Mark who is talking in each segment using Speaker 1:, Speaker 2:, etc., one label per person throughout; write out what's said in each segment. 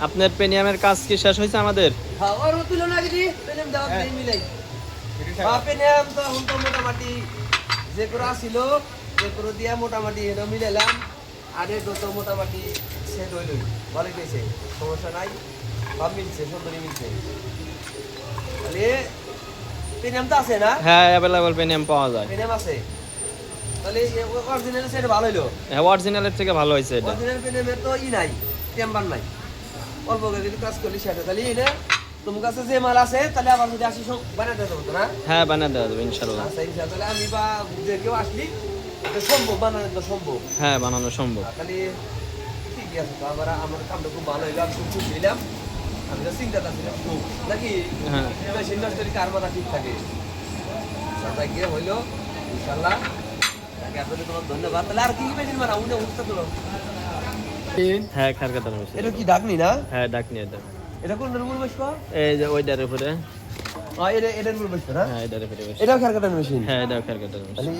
Speaker 1: আপনার পেনিয়ামের কাজ কি শেষ হয়েছে আমাদের?
Speaker 2: খাওয়ার তুল না কি পেনিয়াম দাও দেই মিলাই পেনিয়াম তো এখন তো মোটামুটি যে করে আসিল যে করে দিয়া মোটামুটি এটা মিলাইলাম আর এটা তো মোটামুটি সেট হইল ভালো গেছে সমস্যা নাই সব মিলছে সুন্দরই মিলছে তাহলে পেনিয়াম তো আছে না?
Speaker 1: হ্যাঁ অ্যাভেলেবল পেনিয়াম পাওয়া যায়।
Speaker 2: পেনিয়াম আছে তাহলে অরিজিনাল সেট ভালো হইলো।
Speaker 1: হ্যাঁ অরিজিনালের থেকে ভালো হয়েছে এটা।
Speaker 2: অরিজিনাল পেনিয়ামের তো নাই টেম্বার নাই অল্প করে যদি কাজ করলি সেটা তাহলে এটা তোমার কাছে যে মাল আছে তাহলে আবার যদি আসি সব বানাতে দেবো না?
Speaker 1: হ্যাঁ বানিয়ে দেওয়া যাবে ইনশাল্লাহ।
Speaker 2: আচ্ছা ইনশাআল্লাহ তাহলে আমি বা যে কেউ আসলি এটা সম্ভব বানানো তো সম্ভব।
Speaker 1: হ্যাঁ বানানো সম্ভব।
Speaker 2: তাহলে ঠিকই আছে তো আবার আমার কামটা খুব ভালো হইলো আমি খুব খুশি হইলাম। আমি তো চিন্তাটা ছিলাম খুব নাকি
Speaker 1: হ্যাঁ
Speaker 2: মেশিন নষ্টের কার মাথা ঠিক থাকে সবাই গিয়ে হইলো ইনশাআল্লাহ। তাকে আপনাকে তোমার ধন্যবাদ। তাহলে আর কি কি মেশিন বানাবো উনি উঠতে দিল
Speaker 1: হ্যাঁ খারকাটার মেশিন।
Speaker 2: এটা কি ডাকনি না?
Speaker 1: হ্যাঁ ডাক নিয়ে এটা।
Speaker 2: এটা কোন রুমের বসবো?
Speaker 1: এই যে ওইটার উপরে।
Speaker 2: এটা রুমের বসবো না?
Speaker 1: হ্যাঁ এটার উপরে বসে।
Speaker 2: এটাও খারকাটার মেশিন?
Speaker 1: হ্যাঁ এটাও খারকাটার মেশিন।
Speaker 2: মানে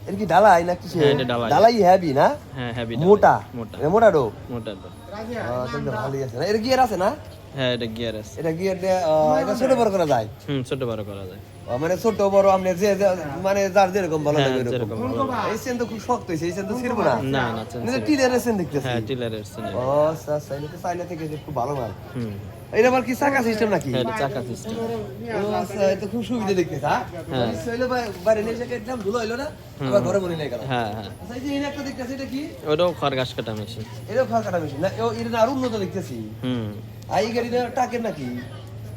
Speaker 2: এটা কি ঢালাই না কিছু?
Speaker 1: হ্যাঁ, এটা ঢালাই।
Speaker 2: ঢালাই হেভি না?
Speaker 1: হ্যাঁ হেভি
Speaker 2: মোটা
Speaker 1: মোটা
Speaker 2: মোটা ডো
Speaker 1: মোটা তো।
Speaker 2: তাহলে ভালোই আছে না? এটা গিয়ার আছে না?
Speaker 1: হ্যাঁ এটা গিয়ার আছে।
Speaker 2: এটা গিয়ার এটা ছোট বড় করা যায়?
Speaker 1: ছোট বড় করা যায়।
Speaker 2: মানে ছোট বড় আপনি মানে যার যেরকম ভালো
Speaker 1: হ্যাঁ,
Speaker 2: লাগে এরকম।
Speaker 1: যেরকম ভালো
Speaker 2: এই সেন তো খুব শক্ত হয়েছে এই সেন তো ছিড়বো না।
Speaker 1: না না চেন
Speaker 2: এটা টিলের সেন দেখতেছি।
Speaker 1: হ্যাঁ টিলারের চেন।
Speaker 2: ও আচ্ছা আচ্ছা এটা তো চাইনা থেকে যে খুব ভালো মাল।
Speaker 1: হুম
Speaker 2: এটা আবার কি চাকা সিস্টেম নাকি?
Speaker 1: হ্যাঁ এটা চাকা সিস্টেম।
Speaker 2: ও আচ্ছা এটা খুব সুবিধা দেখতেছ হ্যাঁ?
Speaker 1: হ্যাঁ।
Speaker 2: হইলো বাইরে নিয়ে এসে একদম ধুলো হইলো না? আবার ঘরে মনে নেই গেল।
Speaker 1: হ্যাঁ হ্যাঁ
Speaker 2: আচ্ছা এই যে এখানে একটা দেখতেছি এটা কি?
Speaker 1: ওটাও খড় কাটা মেশিন।
Speaker 2: এটাও খাল কাটা মেশিন না? এটা আরো উন্নত দেখতেছি।
Speaker 1: হুম
Speaker 2: এই গাড়িটা টাকের নাকি?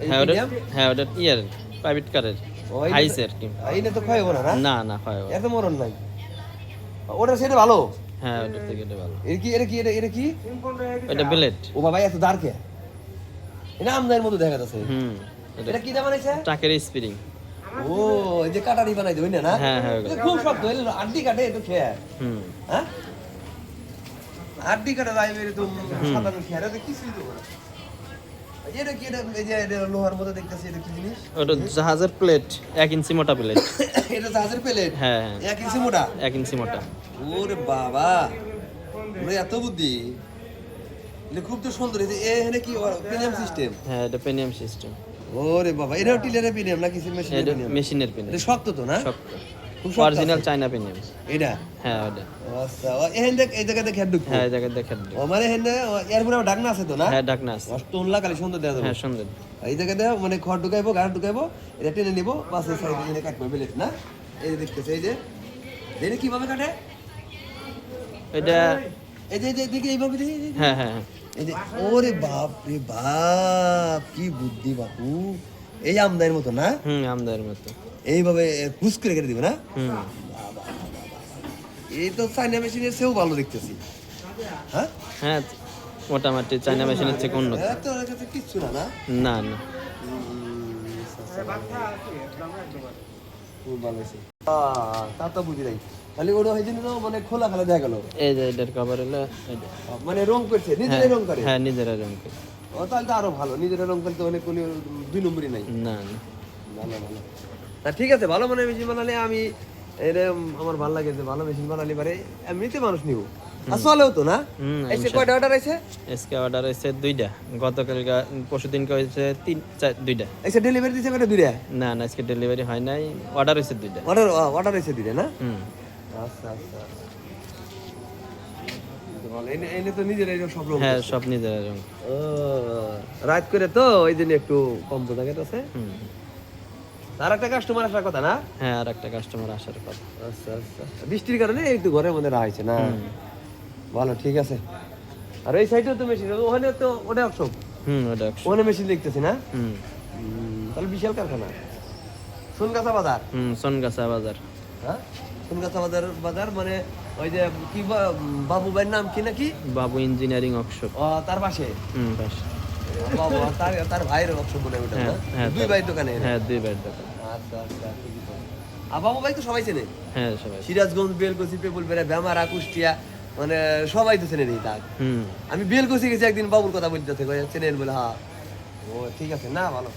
Speaker 2: এই
Speaker 1: হ্যাঁ ওটা
Speaker 2: medium?
Speaker 1: হ্যাঁ ওটা ইয়ার প্রাইভেট কারের
Speaker 2: ওই
Speaker 1: হাইসের কি।
Speaker 2: এইটা তো খাইবো না না?
Speaker 1: না না হয়
Speaker 2: এত মরণ নাই। ওটা সেটা ভালো।
Speaker 1: হ্যাঁ ওটা থেকে এটা ভালো।
Speaker 2: এটা কি?
Speaker 1: এটা ব্লেড।
Speaker 2: ও বাবা এত দাঁড় কে? এটা আমদানির মতো দেখা যাচ্ছে।
Speaker 1: হুম
Speaker 2: এটা কি দাম বানাইছে?
Speaker 1: টাকের স্প্রিং।
Speaker 2: ও এই যে কাটারি বানাই দেবে না?
Speaker 1: হ্যাঁ হ্যাঁ ওগুলো।
Speaker 2: এটা খুব শক্ত এর আড্ডি কাটে একটু খেয়ে।
Speaker 1: হুম
Speaker 2: হ্যাঁ? আড্ডি কাটা যাইবে এরকম সাধারণ খেয়ে এটা কিছুই তো না। এটা কি এই যে এটা লোহার মতো দেখতেছি এটা কি জিনিস?
Speaker 1: ওটা জাহাজের প্লেট 1 ইঞ্চি মোটা প্লেট।
Speaker 2: এটা জাহাজের প্লেট।
Speaker 1: হ্যাঁ
Speaker 2: 1 ইঞ্চি মোটা।
Speaker 1: 1 ইঞ্চি মোটা।
Speaker 2: ওরে বাবা ওরে এত বুদ্ধি এটা খুব তো সুন্দর হয়েছে এখানে কি প্রিমিয়াম সিস্টেম?
Speaker 1: হ্যাঁ এটা পেনিয়াম সিস্টেম।
Speaker 2: ওরে বাবা এটাও টিলারের প্রিমিয়াম না কিছু মেশিনের
Speaker 1: এটা
Speaker 2: প্রিমিয়াম?
Speaker 1: মেশিনের
Speaker 2: এটা
Speaker 1: পেনিয়াম।
Speaker 2: শক্ত তো না?
Speaker 1: শক্ত
Speaker 2: খুব শক্ত
Speaker 1: অরিজিনাল
Speaker 2: আছে।
Speaker 1: China pinion.
Speaker 2: এটা
Speaker 1: হ্যাঁ ওটা।
Speaker 2: আচ্ছা এখান থেকে এই জায়গাতে খেট ঢুকবো?
Speaker 1: হ্যাঁ এই জায়গায় দেখে দিও।
Speaker 2: ও মানে এখানে এর পুরো ডাকনা আছে তো না?
Speaker 1: হ্যাঁ ডাকনা আছে।
Speaker 2: অষ্টনলা খালি সুন্দর দেওয়া যাবে।
Speaker 1: হ্যাঁ সুন্দর।
Speaker 2: এই জায়গাতে মানে খড় ঢুকাইবো গাড় ঢুকাইবো এটা টেনে নিবো পাশে সাইডে এনে কাটবো বেলেট না? এই যে দেখতেছে এই যে দেখে কিভাবে কাটে?
Speaker 1: এটা
Speaker 2: এই যে দেখি এইভাবে দেখি
Speaker 1: হ্যাঁ হ্যাঁ হ্যাঁ।
Speaker 2: এই যে ওরে বাপ রে বাপ কি বুদ্ধি বাপু এই আমদানির মতো না?
Speaker 1: আমদার মতো।
Speaker 2: এইভাবে ফুস করে কেটে দিবে না?
Speaker 1: হুম
Speaker 2: এই তো চাইনা মেশিনের চেয়েও ভালো দেখতেছি। হ্যাঁ
Speaker 1: হ্যাঁ মোটামুটি চায়না মেশিনের থেকে উন্নত।
Speaker 2: এত ওর কাছে কিচ্ছু না না?
Speaker 1: না না
Speaker 2: খুব ভালো হয়েছে তা তো বুঝি নাই খালি ওটা হয়েছে না মানে খোলা খালা দেখা গেল
Speaker 1: এই যে এটার কভার হলো এটা।
Speaker 2: মানে রং করছে নিজেরাই রং করে?
Speaker 1: হ্যাঁ নিজেরা রং করে।
Speaker 2: ও তাহলে তো আরো ভালো নিজেরা রং করতে মানে কোনো 2 নম্বরই নাই।
Speaker 1: না না
Speaker 2: ভালো ভালো না ঠিক আছে ভালো মানে মেশিন বানালে আমি এরকম আমার ভালো লাগে যে ভালো মেশিন বানালে পারে এমনিতে মানুষ নিব আর চলেও তো না? এসে কয়টা অর্ডার আছে?
Speaker 1: এসকে অর্ডার হয়েছে 2টা। গতকাল পরশুদিনকে হয়েছে 2টা।
Speaker 2: এসে ডেলিভারি দিছে কয়টা? 2টা?
Speaker 1: না না আজকে ডেলিভারি হয় নাই। অর্ডার হয়েছে 2টা।
Speaker 2: অর্ডার হয়েছে 2টা না?
Speaker 1: হুম
Speaker 2: আচ্ছা আচ্ছা ভালো এনে তো নিজেরাই সব রং
Speaker 1: হ্যাঁ সব নিজেরা রং।
Speaker 2: ও রাত করে তো ওই জন্য একটু কম বোঝা গেছে।
Speaker 1: হুম
Speaker 2: আর একটা কাস্টমার আসার কথা না?
Speaker 1: হ্যাঁ আর একটা কাস্টমার আসার কথা।
Speaker 2: আচ্ছা আচ্ছা বৃষ্টির কারণে একটু ঘরের মধ্যে রাখছে না? ভালো ঠিক আছে। আর এই সাইডেও তো মেশিন ওখানে তো ওটা অপশন
Speaker 1: ওটা 100।
Speaker 2: ওখানে মেশিন দেখতেছি না?
Speaker 1: হুম
Speaker 2: তাহলে বিশাল কারখানা সোনগাছা বাজার।
Speaker 1: সোনগাছা বাজার।
Speaker 2: হ্যাঁ সোনগাছা বাজার মানে ওই যে কি বাবু ভাইয়ের নাম কি নাকি?
Speaker 1: বাবু ইঞ্জিনিয়ারিং ওয়ার্কশপ।
Speaker 2: ও তার পাশে
Speaker 1: পাশে।
Speaker 2: বাবু তার ভাইয়ের ওয়ার্কশপ মনে হয় ওটা না?
Speaker 1: হ্যাঁ,
Speaker 2: দুই ভাইয়ের দোকানে?
Speaker 1: হ্যাঁ 2 ভাইয়ের দোকান।
Speaker 2: আচ্ছা আচ্ছা ঠিকই তো। আর বাবু ভাই তো সবাই চেনে
Speaker 1: হ্যাঁ সবাই।
Speaker 2: সিরাজগঞ্জ বেলকুচি পেপুলবেড়া বেমারা কুষ্টিয়া মানে সবাই তো চেনে নেই তার।
Speaker 1: হুম
Speaker 2: আমি বেলকুচি গেছি একদিন বাবুর কথা বলতে চেনেন বলে হ্যাঁ ও ঠিক আছে না ভালো